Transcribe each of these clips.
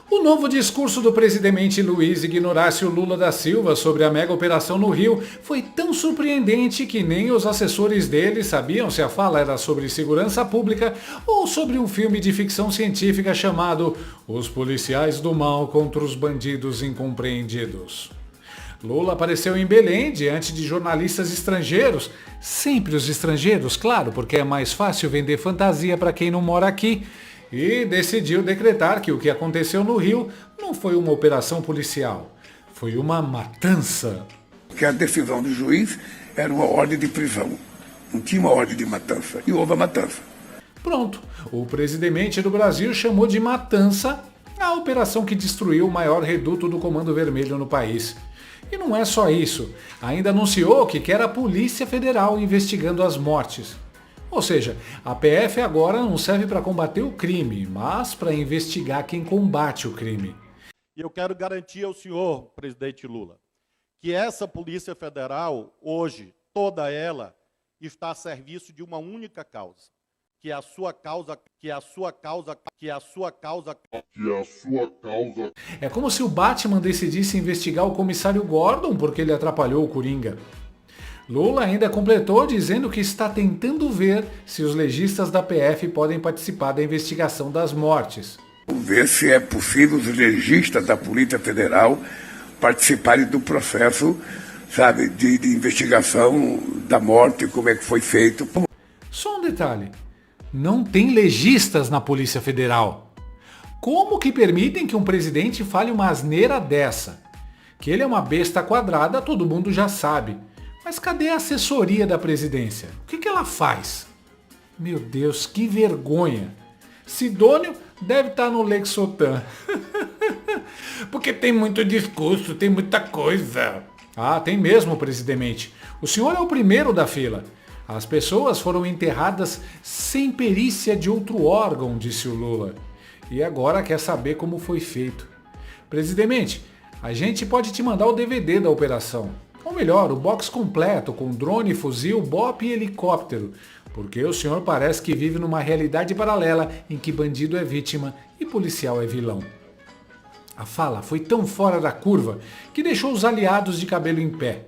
O novo discurso do presidente Luiz Ignacio Lula da Silva sobre a mega operação no Rio foi tão surpreendente que nem os assessores dele sabiam se a fala era sobre segurança pública ou sobre um filme de ficção científica chamado Os Policiais do Mal contra os Bandidos Incompreendidos. Lula apareceu em Belém diante de jornalistas estrangeiros, sempre os estrangeiros, claro, porque é mais fácil vender fantasia para quem não mora aqui, e decidiu decretar que o que aconteceu no Rio não foi uma operação policial, foi uma matança. Que a decisão do juiz era uma ordem de prisão, não tinha uma ordem de matança, e houve a matança. Pronto, o presidente do Brasil chamou de matança a operação que destruiu o maior reduto do Comando Vermelho no país. E não é só isso, ainda anunciou que quer a Polícia Federal investigando as mortes. Ou seja, a PF agora não serve para combater o crime, mas para investigar quem combate o crime. E eu quero garantir ao senhor, presidente Lula, que essa Polícia Federal, hoje, toda ela, está a serviço de uma única causa, que é a sua causa. É como se o Batman decidisse investigar o comissário Gordon porque ele atrapalhou o Coringa. Lula ainda completou dizendo que está tentando ver se os legistas da PF podem participar da investigação das mortes. Ver se é possível os legistas da Polícia Federal participarem do processo, sabe, de investigação da morte, como é que foi feito. Só um detalhe, não tem legistas na Polícia Federal. Como que permitem que um presidente fale uma asneira dessa? Que ele é uma besta quadrada, todo mundo já sabe. Mas cadê a assessoria da presidência? O que ela faz? Meu Deus, que vergonha. Sidônio deve estar no Lexotan. Porque tem muito discurso, tem muita coisa. Ah, tem mesmo, presidente. O senhor é o primeiro da fila. As pessoas foram enterradas sem perícia de outro órgão, disse o Lula. E agora quer saber como foi feito. Presidente, a gente pode te mandar o DVD da operação. Ou melhor, o box completo, com drone, fuzil, BOP e helicóptero. Porque o senhor parece que vive numa realidade paralela em que bandido é vítima e policial é vilão. A fala foi tão fora da curva que deixou os aliados de cabelo em pé.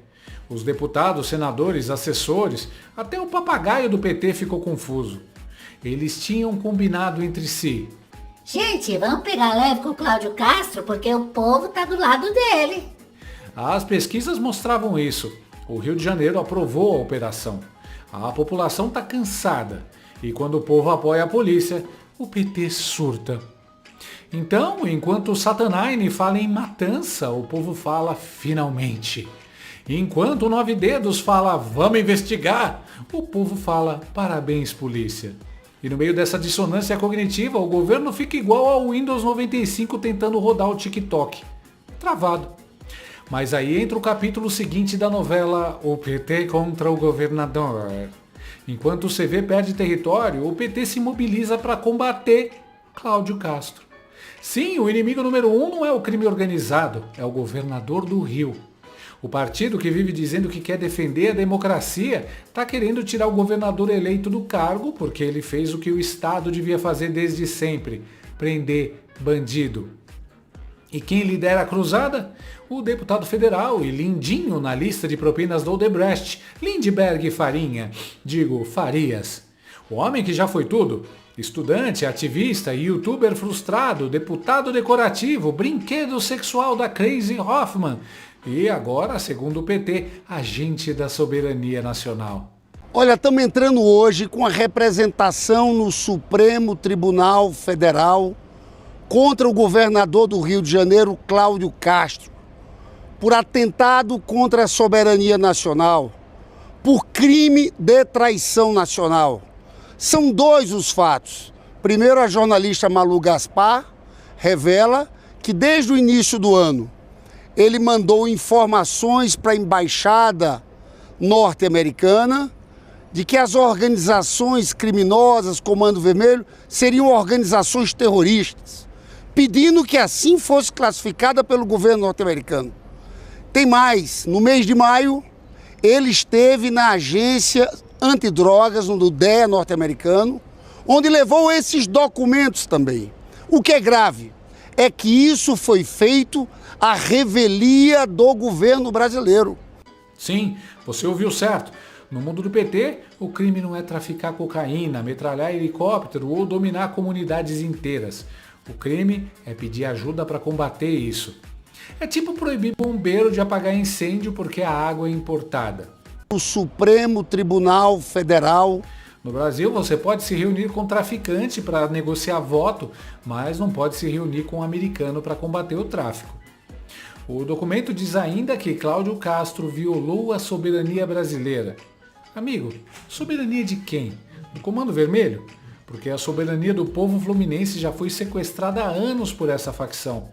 Os deputados, senadores, assessores, até o papagaio do PT ficou confuso. Eles tinham combinado entre si. Gente, vamos pegar leve com o Cláudio Castro, porque o povo tá do lado dele. As pesquisas mostravam isso. O Rio de Janeiro aprovou a operação. A população está cansada. E quando o povo apoia a polícia, o PT surta. Então, enquanto o Satanaine fala em matança, o povo fala finalmente. Enquanto o Nove Dedos fala vamos investigar, o povo fala parabéns polícia. E no meio dessa dissonância cognitiva, o governo fica igual ao Windows 95 tentando rodar o TikTok. Travado. Mas aí entra o capítulo seguinte da novela O PT contra o governador. Enquanto o CV perde território, o PT se mobiliza para combater Cláudio Castro. Sim, o inimigo número 1 não é o crime organizado, é o governador do Rio. O partido que vive dizendo que quer defender a democracia está querendo tirar o governador eleito do cargo porque ele fez o que o Estado devia fazer desde sempre, prender bandido. E quem lidera a cruzada? O deputado federal e lindinho na lista de propinas do Odebrecht, Lindbergh Farias. O homem que já foi tudo. Estudante, ativista, youtuber frustrado, deputado decorativo, brinquedo sexual da Crazy Hoffman. E agora, segundo o PT, agente da soberania nacional. Olha, estamos entrando hoje com a representação no Supremo Tribunal Federal contra o governador do Rio de Janeiro, Cláudio Castro, por atentado contra a soberania nacional, por crime de traição nacional. São dois os fatos. Primeiro, a jornalista Malu Gaspar revela que desde o início do ano ele mandou informações para a embaixada norte-americana de que as organizações criminosas, Comando Vermelho, seriam organizações terroristas, pedindo que assim fosse classificada pelo governo norte-americano. Tem mais, no mês de maio, ele esteve na agência antidrogas, no DEA norte-americano, onde levou esses documentos também. O que é grave é que isso foi feito à revelia do governo brasileiro. Sim, você ouviu certo. No mundo do PT, o crime não é traficar cocaína, metralhar helicóptero ou dominar comunidades inteiras. O crime é pedir ajuda para combater isso. É tipo proibir bombeiro de apagar incêndio porque a água é importada. O Supremo Tribunal Federal. No Brasil, você pode se reunir com traficante para negociar voto, mas não pode se reunir com um americano para combater o tráfico. O documento diz ainda que Cláudio Castro violou a soberania brasileira. Amigo, soberania de quem? Do Comando Vermelho? Porque a soberania do povo fluminense já foi sequestrada há anos por essa facção.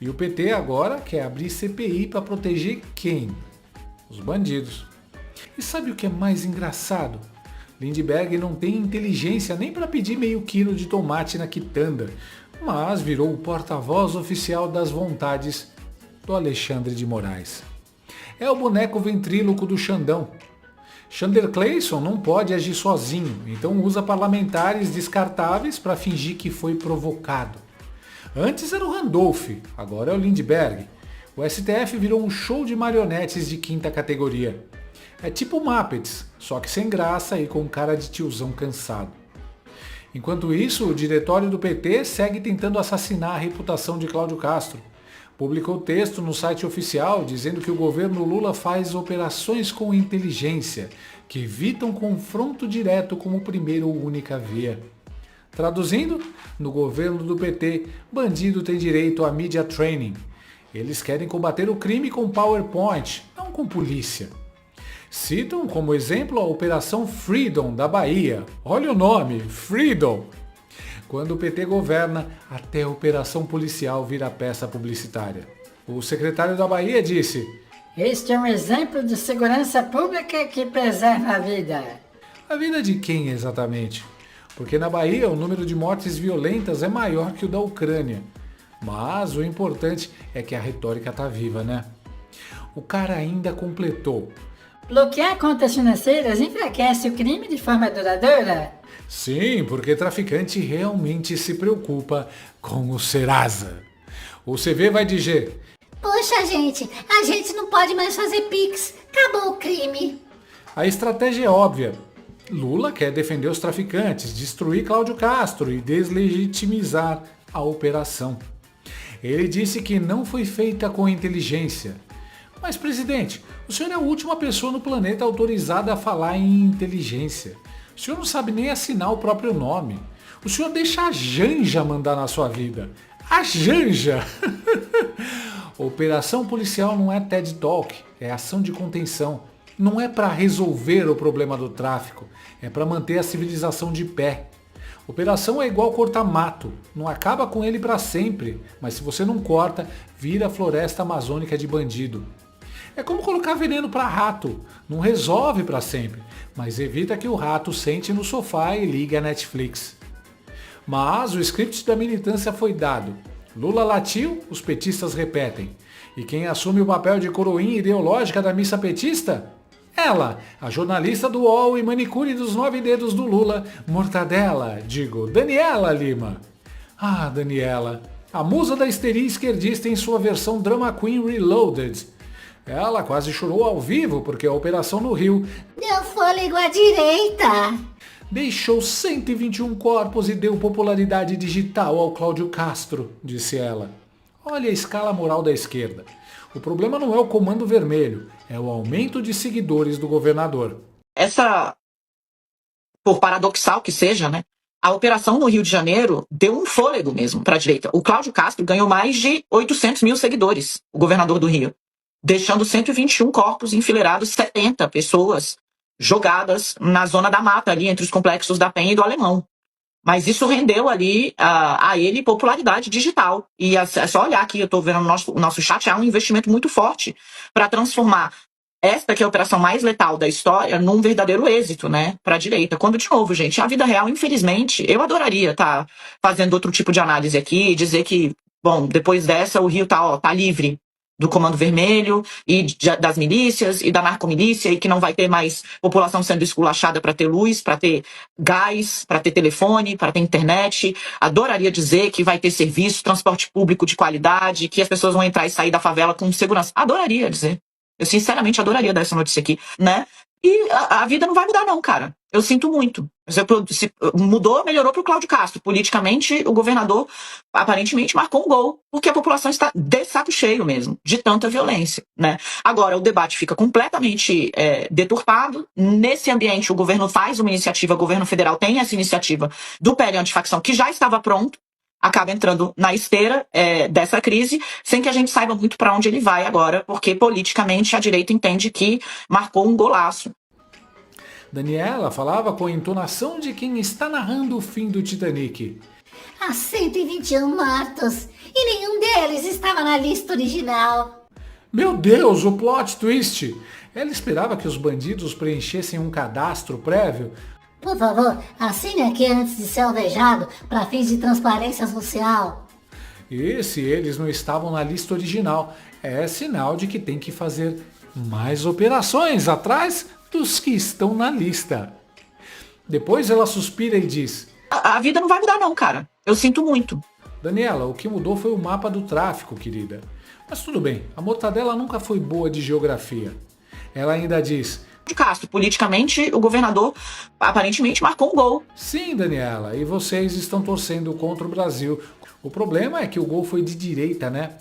E o PT agora quer abrir CPI para proteger quem? Os bandidos. E sabe o que é mais engraçado? Lindbergh não tem inteligência nem para pedir meio quilo de tomate na quitanda, mas virou o porta-voz oficial das vontades do Alexandre de Moraes. É o boneco ventríloco do Xandão. Xander Clayson não pode agir sozinho, então usa parlamentares descartáveis para fingir que foi provocado. Antes era o Randolph, agora é o Lindbergh. O STF virou um show de marionetes de quinta categoria. É tipo Muppets, só que sem graça e com cara de tiozão cansado. Enquanto isso, o diretório do PT segue tentando assassinar a reputação de Cláudio Castro. Publicou texto no site oficial dizendo que o governo Lula faz operações com inteligência, que evitam confronto direto como primeira ou única via. Traduzindo, no governo do PT, bandido tem direito a media training. Eles querem combater o crime com PowerPoint, não com polícia. Citam como exemplo a Operação Freedom da Bahia. Olha o nome, Freedom! Quando o PT governa, até a operação policial vira peça publicitária. O secretário da Bahia disse: "Este é um exemplo de segurança pública que preserva a vida." A vida de quem exatamente? Porque na Bahia o número de mortes violentas é maior que o da Ucrânia. Mas o importante é que a retórica está viva, né? O cara ainda completou: "Bloquear contas financeiras enfraquece o crime de forma duradoura." Sim, porque traficante realmente se preocupa com o Serasa. O CV vai dizer: Poxa, gente, a gente não pode mais fazer Pix. Acabou o crime. a estratégia é óbvia. Lula quer defender os traficantes, destruir Cláudio Castro e deslegitimizar a operação. Ele disse que não foi feita com inteligência. Mas, presidente, o senhor é a última pessoa no planeta autorizada a falar em inteligência. O senhor não sabe nem assinar o próprio nome. O senhor deixa a Janja mandar na sua vida. A Janja! Operação policial não é TED Talk, é ação de contenção. Não é para resolver o problema do tráfico, é para manter a civilização de pé. Operação é igual cortar mato, não acaba com ele para sempre, mas se você não corta, vira floresta amazônica de bandido. É como colocar veneno para rato, não resolve para sempre, mas evita que o rato sente no sofá e ligue a Netflix. Mas o script da militância foi dado. Lula latiu, os petistas repetem. E quem assume o papel de coroinha ideológica da missa petista? Ela, a jornalista do UOL e manicure dos 9 dedos do Lula, Daniela Lima. Ah, Daniela, a musa da histeria esquerdista em sua versão Drama Queen Reloaded. Ela quase chorou ao vivo porque a operação no Rio Deu fôlego à direita. deixou 121 corpos e deu popularidade digital ao Cláudio Castro, disse ela. Olha a escala moral da esquerda. O problema não é o Comando Vermelho, é o aumento de seguidores do governador. Essa, por paradoxal que seja, né, a operação no Rio de Janeiro deu um fôlego mesmo para a direita. O Cláudio Castro ganhou mais de 800 mil seguidores, o governador do Rio, deixando 121 corpos enfileirados, 70 pessoas jogadas na zona da mata, ali entre os complexos da Penha e do Alemão. Mas isso rendeu ali a ele popularidade digital. E é só olhar aqui, eu estou vendo o nosso chat, há um investimento muito forte para transformar esta, que é a operação mais letal da história, num verdadeiro êxito, né, para a direita. Quando, de novo, gente, a vida real, infelizmente, eu adoraria estar fazendo outro tipo de análise aqui, dizer que, bom, depois dessa o Rio tá livre. do Comando Vermelho e das milícias e da narcomilícia, e que não vai ter mais população sendo esculachada para ter luz, para ter gás, para ter telefone, para ter internet. Adoraria dizer que vai ter serviço, transporte público de qualidade, que as pessoas vão entrar e sair da favela com segurança. Adoraria dizer. Eu sinceramente adoraria dar essa notícia aqui, né? E a vida não vai mudar não, cara. Eu sinto muito. Se mudou, melhorou pro Cláudio Castro. Politicamente, o governador aparentemente marcou um gol, porque a população está de saco cheio mesmo, de tanta violência, né? Agora, o debate fica completamente deturpado. Nesse ambiente, o governo faz uma iniciativa, o governo federal tem essa iniciativa do PL antifacção, que já estava pronto, acaba entrando na esteira dessa crise, sem que a gente saiba muito para onde ele vai agora, porque politicamente a direita entende que marcou um golaço. Daniela falava com a entonação de quem está narrando o fim do Titanic. Há 121 mortos e nenhum deles estava na lista original. Meu Deus, o plot twist! Ela esperava que os bandidos preenchessem um cadastro prévio. Por favor, assine aqui antes de ser alvejado para fins de transparência social. E se eles não estavam na lista original, é sinal de que tem que fazer mais operações atrás dos que estão na lista. Depois ela suspira e diz: A vida não vai mudar não, cara. Eu sinto muito. Daniela, o que mudou foi o mapa do tráfico, querida. Mas tudo bem, a Mortadela nunca foi boa de geografia. Ela ainda diz: de Castro, politicamente, o governador aparentemente marcou um gol. Sim, Daniela, e vocês estão torcendo contra o Brasil. O problema é que o gol foi de direita, né?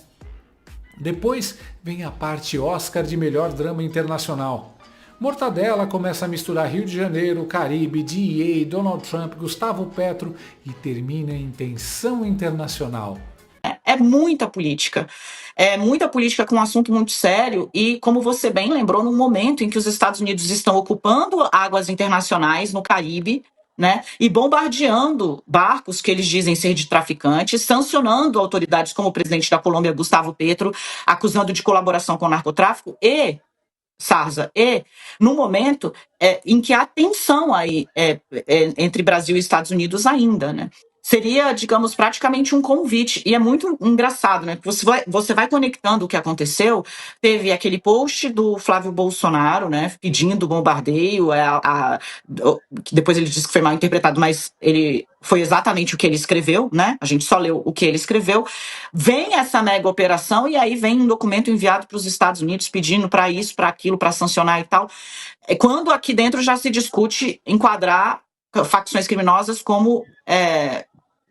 Depois vem a parte Oscar de melhor drama internacional. Mortadela começa a misturar Rio de Janeiro, Caribe, DEA, Donald Trump, Gustavo Petro e termina em tensão internacional. É muita política. É muita política com um assunto muito sério e, como você bem lembrou, num momento em que os Estados Unidos estão ocupando águas internacionais no Caribe, né, e bombardeando barcos que eles dizem ser de traficantes, sancionando autoridades como o presidente da Colômbia, Gustavo Petro, acusando de colaboração com o narcotráfico Sarza, no momento em que há tensão aí entre Brasil e Estados Unidos ainda, né? Seria, digamos, praticamente um convite. E é muito engraçado, né? Você vai conectando o que aconteceu. Teve aquele post do Flávio Bolsonaro, né? Pedindo bombardeio. Depois ele disse que foi mal interpretado, mas foi exatamente o que ele escreveu, né? A gente só leu o que ele escreveu. Vem essa mega operação e aí vem um documento enviado para os Estados Unidos pedindo para isso, para aquilo, para sancionar e tal. É quando aqui dentro já se discute enquadrar facções criminosas como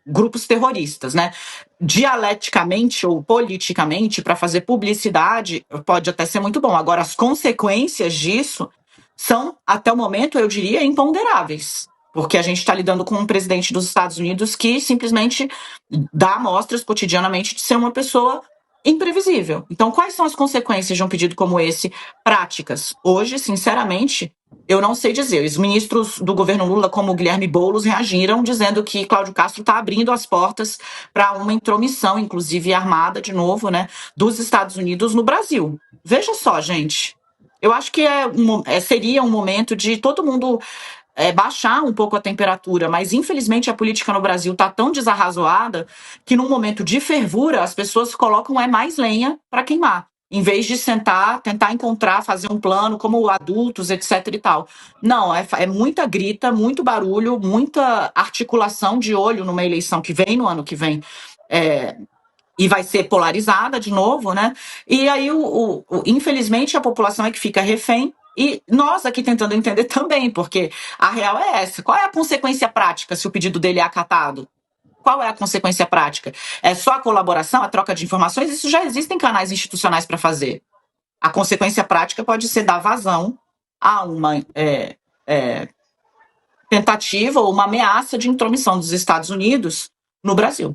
grupos terroristas, né? Dialeticamente ou politicamente, para fazer publicidade, pode até ser muito bom. Agora, as consequências disso são, até o momento, eu diria, imponderáveis. Porque a gente está lidando com um presidente dos Estados Unidos que simplesmente dá amostras cotidianamente de ser uma pessoa imprevisível. Então, quais são as consequências de um pedido como esse? Práticas. Hoje, sinceramente, eu não sei dizer. Os ministros do governo Lula, como Guilherme Boulos, reagiram dizendo que Cláudio Castro está abrindo as portas para uma intromissão, inclusive armada, de novo, né, dos Estados Unidos no Brasil. Veja só, gente. Eu acho que seria um momento de todo mundo baixar um pouco a temperatura, mas infelizmente a política no Brasil está tão desarrazoada que num momento de fervura as pessoas colocam mais lenha para queimar, em vez de sentar, tentar encontrar, fazer um plano como adultos, etc e tal. Não, é muita grita, muito barulho, muita articulação de olho numa eleição que vem no ano que vem, e vai ser polarizada de novo, né? E aí, infelizmente, a população é que fica refém. E nós aqui tentando entender também, porque a real é essa. Qual é a consequência prática se o pedido dele é acatado? Qual é a consequência prática? É só a colaboração, a troca de informações? Isso já existem canais institucionais para fazer. A consequência prática pode ser dar vazão a uma tentativa ou uma ameaça de intromissão dos Estados Unidos no Brasil.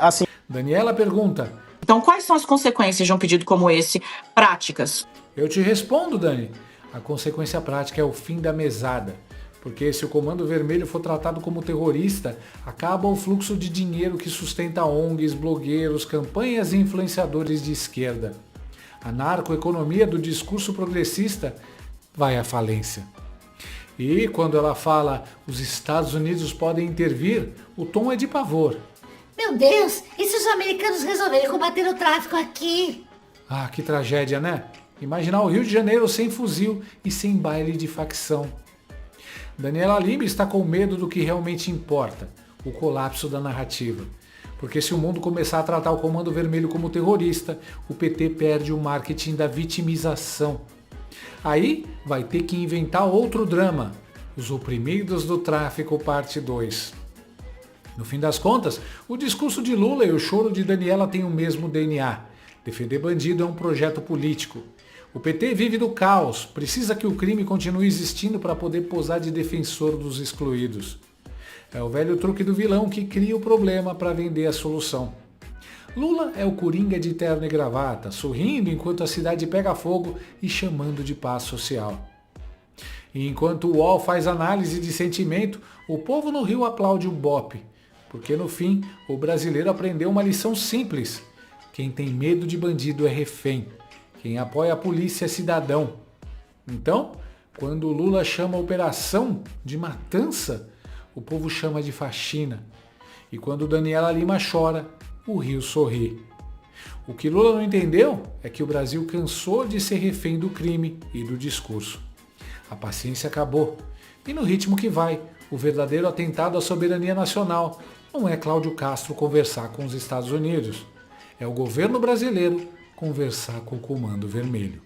Assim... Daniela pergunta: então, quais são as consequências de um pedido como esse práticas? Eu te respondo, Dani. A consequência prática é o fim da mesada. Porque se o Comando Vermelho for tratado como terrorista, acaba o fluxo de dinheiro que sustenta ONGs, blogueiros, campanhas e influenciadores de esquerda. A narcoeconomia do discurso progressista vai à falência. E quando ela fala os Estados Unidos podem intervir, o tom é de pavor. Meu Deus, e se os americanos resolverem combater o tráfico aqui? Ah, que tragédia, né? Imaginar o Rio de Janeiro sem fuzil e sem baile de facção. Daniela Lima está com medo do que realmente importa, o colapso da narrativa. Porque se o mundo começar a tratar o Comando Vermelho como terrorista, o PT perde o marketing da vitimização. Aí vai ter que inventar outro drama, Os Oprimidos do Tráfico, parte 2. No fim das contas, o discurso de Lula e o choro de Daniela têm o mesmo DNA. Defender bandido é um projeto político. O PT vive do caos, precisa que o crime continue existindo para poder posar de defensor dos excluídos. É o velho truque do vilão que cria o problema para vender a solução. Lula é o coringa de terno e gravata, sorrindo enquanto a cidade pega fogo e chamando de paz social. E enquanto o UOL faz análise de sentimento, o povo no Rio aplaude o BOPE, porque no fim o brasileiro aprendeu uma lição simples. Quem tem medo de bandido é refém. Quem apoia a polícia é cidadão. Então, quando o Lula chama a operação de matança, o povo chama de faxina. E quando Daniela Lima chora, o Rio sorri. O que Lula não entendeu é que o Brasil cansou de ser refém do crime e do discurso. A paciência acabou. E no ritmo que vai, o verdadeiro atentado à soberania nacional não é Cláudio Castro conversar com os Estados Unidos. É o governo brasileiro conversar com o Comando Vermelho.